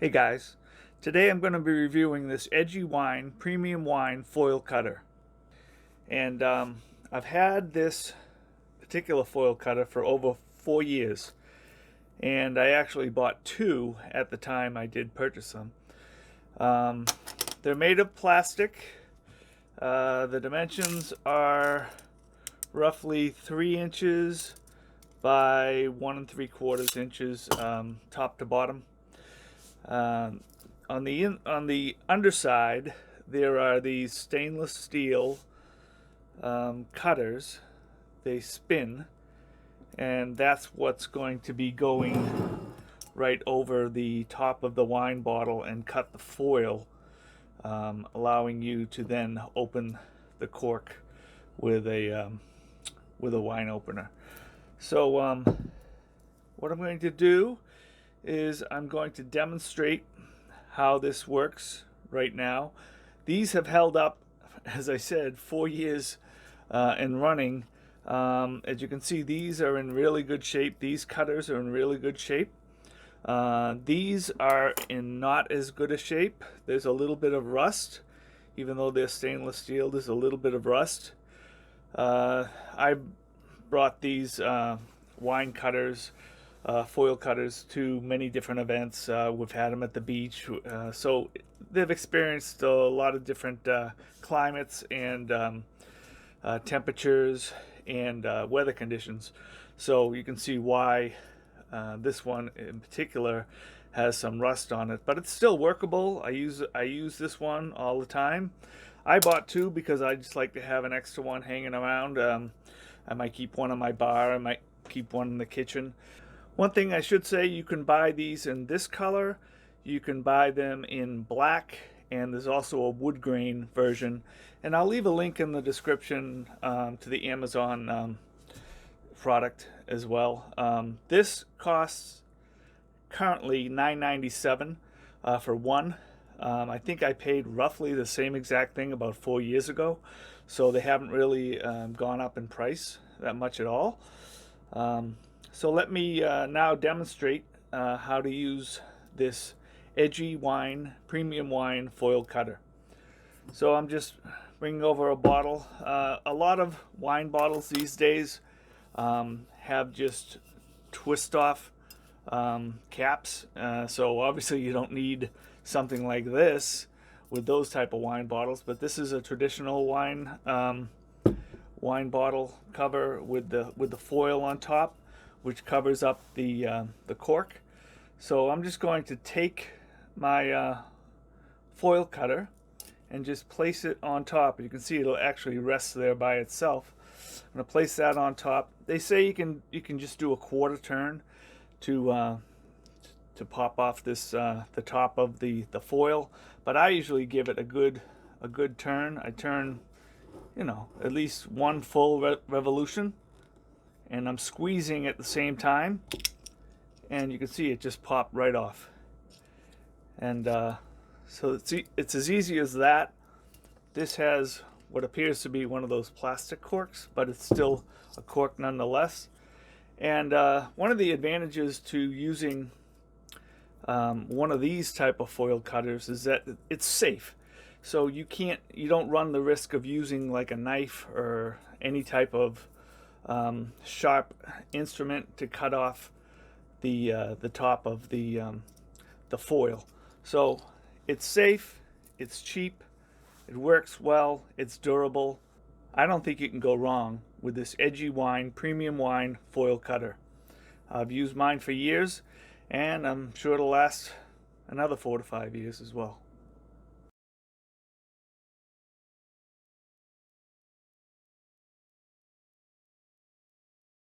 Hey guys, today I'm going to be reviewing this Edgy Wine Premium Wine Foil Cutter. And I've had this particular foil cutter for over 4 years. And I actually bought two at the time I did purchase them. They're made of plastic. The dimensions are roughly 3 inches by 1 3/4 inches top to bottom. On the underside, there are these stainless steel cutters. They spin, and that's what's going to be going right over the top of the wine bottle and cut the foil, allowing you to then open the cork with a wine opener. So what I'm going to do is I'm going to demonstrate how this works right now. These have held up, as I said, 4 years in running. As you can see, these are in really good shape. These cutters are in really good shape. These are in not as good a shape. There's a little bit of rust. Even though they're stainless steel, there's a little bit of rust. I brought these wine cutters, foil cutters, to many different events. We've had them at the beach, so they've experienced a lot of different climates and temperatures and weather conditions. So you can see why this one in particular has some rust on it, but it's still workable. I use this one all the time. I bought two because I just like to have an extra one hanging around. I might keep one on my bar. I might keep one in the kitchen. One thing I should say, you can buy these in this color, you can buy them in black, and there's also a wood grain version. And I'll leave a link in the description to the Amazon product as well. This costs currently $9.97 for one. I think I paid roughly the same exact thing about 4 years ago, so they haven't really gone up in price that much at all. So let me now demonstrate how to use this Edgy Wine Premium Wine Foil Cutter. So I'm just bringing over a bottle. A lot of wine bottles these days have just twist off caps. So obviously you don't need something like this with those type of wine bottles, but this is a traditional wine bottle cover with the foil on top, which covers up the cork. So I'm just going to take my foil cutter and just place it on top. You can see it'll actually rest there by itself. I'm going to place that on top. They say you can just do a quarter turn to pop off this the top of the foil, but I usually give it a good turn. I turn, at least one full revolution, and I'm squeezing at the same time, and you can see it just popped right off. And so it's as easy as that. This has what appears to be one of those plastic corks, but it's still a cork nonetheless. And one of the advantages to using one of these type of foil cutters is that it's safe. So you don't run the risk of using like a knife or any type of sharp instrument to cut off the top of the foil. So it's safe, it's cheap, it works well, it's durable. I don't think you can go wrong with this Edgy Wine Premium Wine Foil Cutter. I've used mine for years, and I'm sure it'll last another 4 to 5 years as well.